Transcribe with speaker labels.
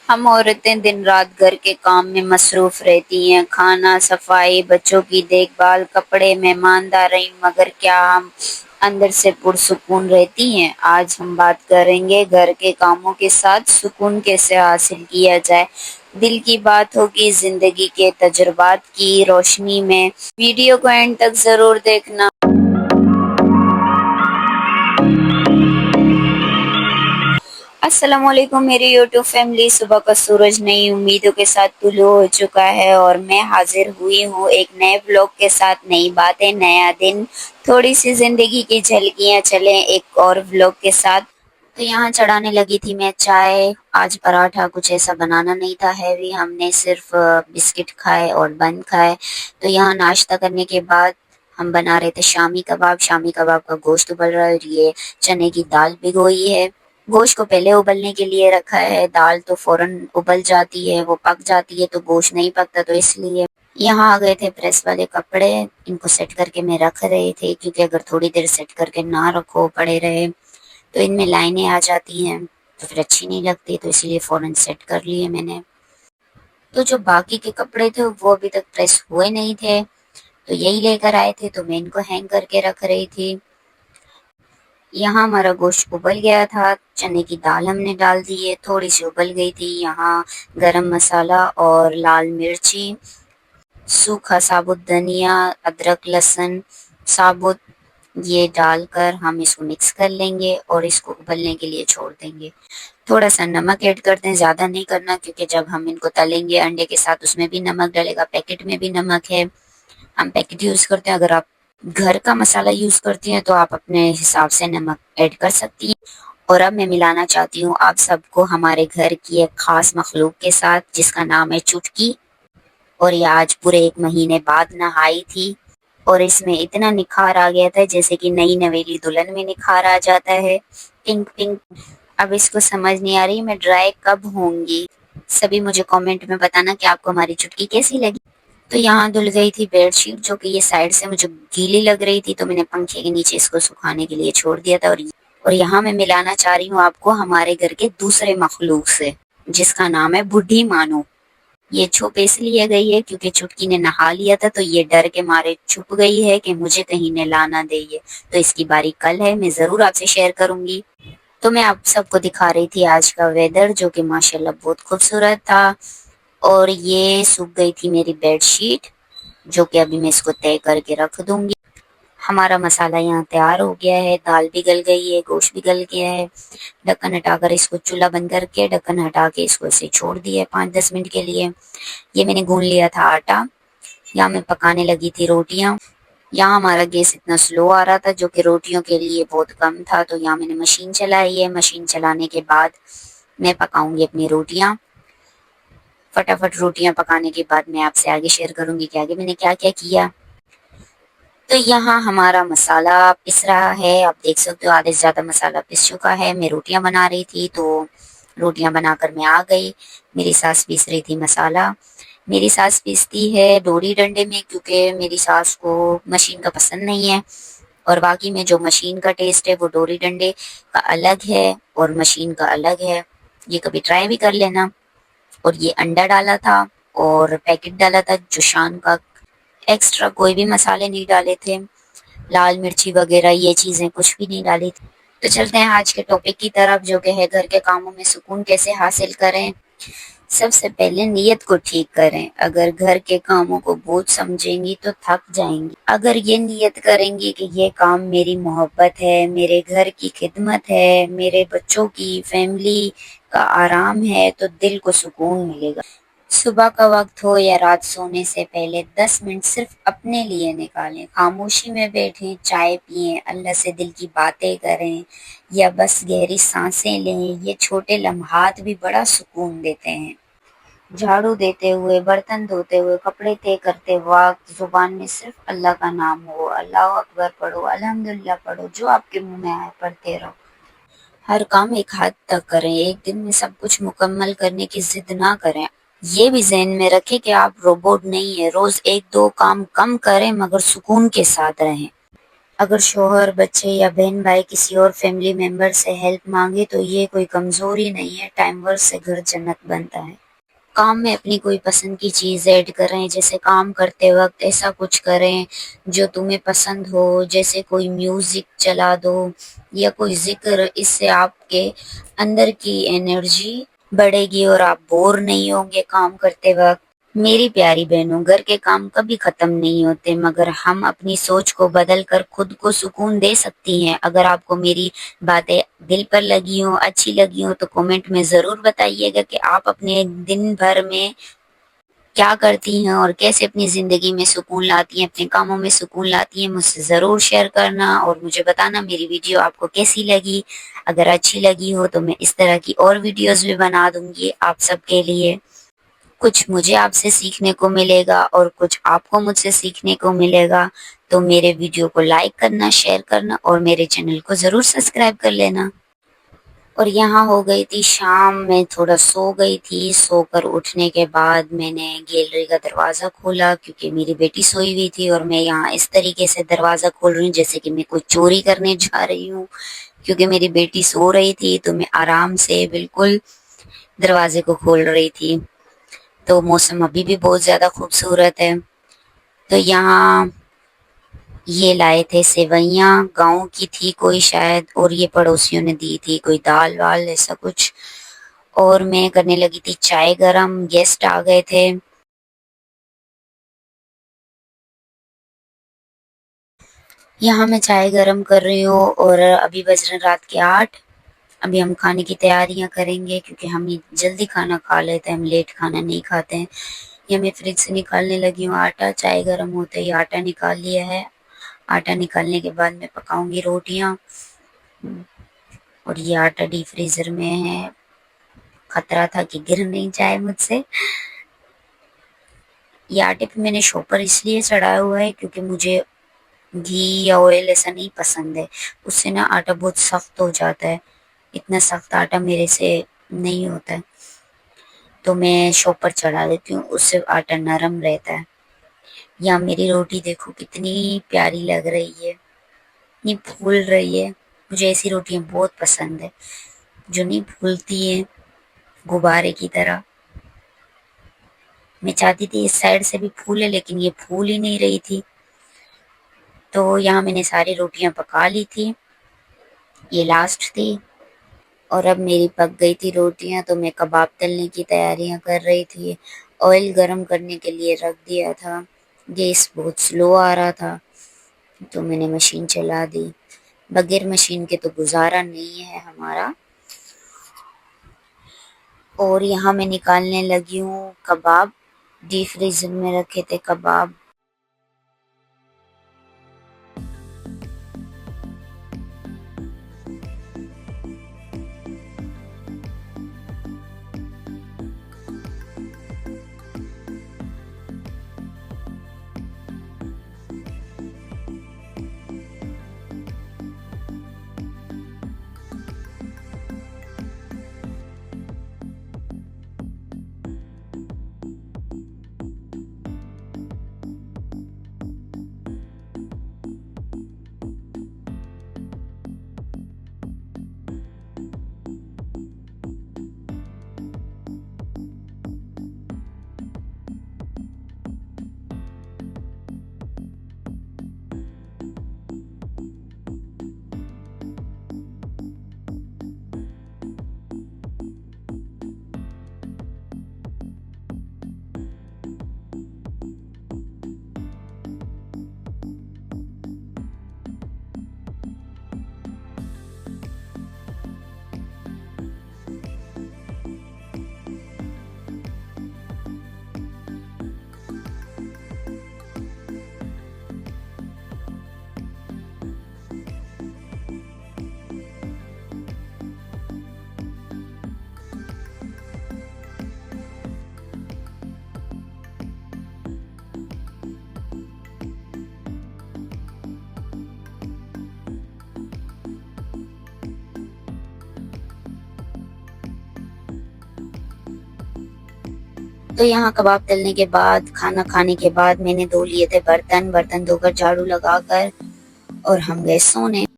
Speaker 1: हम औरतें दिन रात घर के काम में मसरूफ रहती हैं। खाना, सफाई, बच्चों की देखभाल, कपड़े, मेहमानदारी, मगर क्या हम अंदर से पुरसुकून रहती हैं? आज हम बात करेंगे घर के कामों के साथ सुकून कैसे हासिल किया जाए। दिल की बात होगी जिंदगी के तजुर्बात की रोशनी में। वीडियो को एंड तक जरूर देखना। अस्सलामुअलैकुम मेरी यूट्यूब फैमिली। सुबह का सूरज नई उम्मीदों के साथ तुलू हो चुका है और मैं हाजिर हुई हूँ एक नए ब्लॉग के साथ। नई बातें, नया दिन, थोड़ी सी जिंदगी की झलकियाँ चलें एक और ब्लॉग के साथ। तो यहाँ चढ़ाने लगी थी मैं चाय। आज पराठा कुछ ऐसा बनाना नहीं था हैवी, हमने सिर्फ बिस्किट खाए और बन खाए। तो यहाँ नाश्ता करने के बाद हम बना रहे थे शामी कबाब। शामी कबाब का गोश्त उबल रहा है और ये चने की दाल भिगोई है। गोश्त को पहले उबलने के लिए रखा है, दाल तो फौरन उबल जाती है, वो पक जाती है, तो गोश्त नहीं पकता, तो इसलिए यहाँ आ गए थे प्रेस वाले कपड़े। इनको सेट करके मैं रख रहे थे, क्योंकि अगर थोड़ी देर सेट करके ना रखो, पड़े रहे, तो इनमें लाइनें आ जाती हैं, तो फिर अच्छी नहीं लगती, तो इसीलिए फौरन सेट कर लिए मैंने। तो जो बाकी के कपड़े थे वो अभी तक प्रेस हुए नहीं थे, तो यही लेकर आए थे, तो मैं इनको हैंग करके रख रही थी। यहाँ हमारा गोश्त उबल गया था, चने की दाल हमने डाल दी है, थोड़ी सी उबल गई थी। यहाँ गरम मसाला और लाल मिर्ची, सूखा साबुत धनिया, अदरक लहसुन साबुत, ये डालकर हम इसको मिक्स कर लेंगे और इसको उबलने के लिए छोड़ देंगे। थोड़ा सा नमक ऐड करते हैं, ज़्यादा नहीं करना, क्योंकि जब हम इनको तलेंगे अंडे के साथ उसमें भी नमक डलेगा, पैकेट में भी नमक है, हम पैकेट यूज़ करते हैं। अगर आप घर का मसाला यूज़ करती हैं तो आप अपने हिसाब से नमक ऐड कर सकती हैं। और अब मैं मिलाना चाहती हूँ आप सबको हमारे घर की एक खास मखलूक के साथ, जिसका नाम है चुटकी। और ये आज पूरे 1 महीने बाद नहाई थी और इसमें इतना निखार आ गया था जैसे कि नई नवेली दुल्हन में निखार आ जाता है, पिंक पिंक। अब इसको समझ नहीं आ रही मैं ड्राई कब होंगी। सभी मुझे कमेंट में बताना कि आपको हमारी चुटकी कैसी लगी। तो यहाँ धुल गई थी बेडशीट, जो कि ये साइड से मुझे गीली लग रही थी, तो मैंने पंखे के नीचे इसको सुखाने के लिए छोड़ दिया था। और यहाँ मैं मिलाना चाह रही हूँ आपको हमारे घर के दूसरे मखलूक से, जिसका नाम है बूढ़ी मानो। ये छुप इसलिए गई है क्योंकि चुटकी ने नहा लिया था, तो ये डर के मारे छुप गई है कि मुझे कहीं नहला ना दे ये। तो इसकी बारी कल है, मैं जरूर आपसे शेयर करूंगी। तो मैं आप सबको दिखा रही थी आज का वेदर, जो कि माशाल्लाह बहुत खूबसूरत था। और ये सूख गई थी मेरी बेडशीट, जो कि अभी मैं इसको तय करके रख दूंगी। हमारा मसाला यहाँ तैयार हो गया है, दाल भी गल गई है, गोश्त भी गल गया है। ढक्कन हटाकर इसको चूल्हा बंद करके ढक्कन हटा के इसको ऐसे छोड़ दिया 5-10 मिनट के लिए। ये मैंने गूंद लिया था आटा। यहाँ मैं पकाने लगी थी रोटियां। यहाँ हमारा गैस इतना स्लो आ रहा था, जो कि रोटियों के लिए बहुत कम था, तो यहाँ मैंने मशीन चलाई है। मशीन चलाने के बाद मैं पकाऊंगी अपनी रोटियां। फटाफट रोटियां पकाने के बाद मैं आपसे आगे शेयर करूंगी कि आगे मैंने क्या क्या किया। तो यहाँ हमारा मसाला पिस रहा है, आप देख सकते हो आधे से ज्यादा मसाला पिस चुका है। मैं रोटियां बना रही थी, तो रोटियां बनाकर मैं आ गई। मेरी सास पीस रही थी मसाला। मेरी सास पीसती है डोरी डंडे में, क्योंकि मेरी सास को मशीन का पसंद नहीं है। और बाकी में जो मशीन का टेस्ट है वो डोरी डंडे का अलग है और मशीन का अलग है, ये कभी ट्राई भी कर लेना। और ये अंडा डाला था और पैकेट डाला था जो शान का, एक्स्ट्रा कोई भी मसाले नहीं डाले थे, लाल मिर्ची वगैरह ये चीजें कुछ भी नहीं डाली थी। तो चलते हैं आज के टॉपिक की तरफ, जो कि है घर के कामों में सुकून कैसे हासिल करें। सबसे पहले नीयत को ठीक करें। अगर घर के कामों को बोझ समझेंगी तो थक जाएंगी। अगर ये नीयत करेंगी कि ये काम मेरी मोहब्बत है, मेरे घर की खिदमत है, मेरे बच्चों की फैमिली का आराम है, तो दिल को सुकून मिलेगा। सुबह का वक्त हो या रात सोने से पहले 10 मिनट सिर्फ अपने लिए निकालें। खामोशी में बैठें, चाय पिएं, अल्लाह से दिल की बातें करें या बस गहरी सांसें लें। ये छोटे लम्हात भी बड़ा सुकून देते हैं। झाड़ू देते हुए, बर्तन धोते हुए, कपड़े तय करते वक्त जुबान में सिर्फ अल्लाह का नाम हो, अल्लाह अकबर पढ़ो, अल्हम्दुलिल्लाह पढ़ो, जो आपके मुंह में आए पढ़ते रहो। हर काम एक हद तक करें, एक दिन में सब कुछ मुकम्मल करने की जिद ना करें। ये भी ज़हन में रखें कि आप रोबोट नहीं है। रोज 1-2 काम कम करें, मगर सुकून के साथ रहें। अगर शौहर, बच्चे या बहन भाई किसी और फैमिली मेंबर से हेल्प मांगे तो ये कोई कमजोरी नहीं है, टाइम वर्क से घर जन्नत बनता है। काम में अपनी कोई पसंद की चीज ऐड करें, जैसे काम करते वक्त ऐसा कुछ करें जो तुम्हें पसंद हो, जैसे कोई म्यूजिक चला दो या कोई जिक्र। इससे आपके अंदर की एनर्जी बढ़ेगी और आप बोर नहीं होंगे काम करते वक्त। मेरी प्यारी बहनों, घर के काम कभी खत्म नहीं होते, मगर हम अपनी सोच को बदल कर खुद को सुकून दे सकती हैं। अगर आपको मेरी बातें दिल पर लगी हो, अच्छी लगी हो, तो कमेंट में जरूर बताइएगा कि आप अपने दिन भर में क्या करती हैं और कैसे अपनी जिंदगी में सुकून लाती हैं, अपने कामों में सुकून लाती हैं। मुझसे जरूर शेयर करना और मुझे बताना मेरी वीडियो आपको कैसी लगी। अगर अच्छी लगी हो तो मैं इस तरह की और वीडियोस भी बना दूंगी आप सबके लिए। कुछ मुझे आपसे सीखने को मिलेगा और कुछ आपको मुझसे सीखने को मिलेगा। तो मेरे वीडियो को लाइक करना, शेयर करना और मेरे चैनल को जरूर सब्सक्राइब कर लेना। और यहाँ हो गई थी शाम, मैं थोड़ा सो गई थी। सोकर उठने के बाद मैंने गैलरी का दरवाजा खोला क्योंकि मेरी बेटी सोई हुई थी और मैं यहाँ इस तरीके से दरवाजा खोल रही हूँ जैसे कि मैं कुछ चोरी करने जा रही हूँ। क्योंकि मेरी बेटी सो रही थी तो मैं आराम से बिल्कुल दरवाजे को खोल रही थी। तो मौसम अभी भी बहुत ज्यादा खूबसूरत है। तो यहाँ ये लाए थे सेवइयाँ, गाँव की थी कोई शायद, और ये पड़ोसियों ने दी थी कोई दाल वाल ऐसा कुछ। और मैं करने लगी थी चाय गरम, गेस्ट आ गए थे। यहाँ मैं चाय गरम कर रही हूँ और अभी बज रहे रात के 8। अभी हम खाने की तैयारियां करेंगे क्योंकि हम जल्दी खाना खा लेते हैं, हम लेट खाना नहीं खाते हैं। ये मैं फ्रिज से निकालने लगी हूँ आटा, चाय गरम होते ही आटा निकाल लिया है। आटा निकालने के बाद मैं पकाऊंगी रोटियां। और ये आटा डीप फ्रीजर में है, खतरा था कि गिर नहीं जाए मुझसे। ये आटे पे मैंने शॉपर इसलिए चढ़ाया हुआ है क्योंकि मुझे घी या ऑयल ऐसा नहीं पसंद है, उससे ना आटा बहुत सख्त हो जाता है। इतना सख्त आटा मेरे से नहीं होता है, तो मैं शॉपर चढ़ा देती हूँ, उससे आटा नरम रहता है। यहाँ मेरी रोटी देखो कितनी प्यारी लग रही है, इतनी फूल रही है। मुझे ऐसी रोटियां बहुत पसंद है जो नहीं फूलती है गुब्बारे की तरह। मैं चाहती थी इस साइड से भी फूले लेकिन ये फूल ही नहीं रही थी। तो यहाँ मैंने सारी रोटियां पका ली थी, ये लास्ट थी। और अब मेरी पक गई थी रोटियां तो मैं कबाब तलने की तैयारियां कर रही थी। ऑयल गरम करने के लिए रख दिया था, गैस बहुत स्लो आ रहा था तो मैंने मशीन चला दी। बगैर मशीन के तो गुजारा नहीं है हमारा। और यहाँ मैं निकालने लगी हूँ कबाब, डीप फ्रीजर में रखे थे कबाब। तो यहाँ कबाब तलने के बाद, खाना खाने के बाद मैंने धो लिए थे बर्तन। बर्तन धोकर झाड़ू लगाकर और हम गए सोने।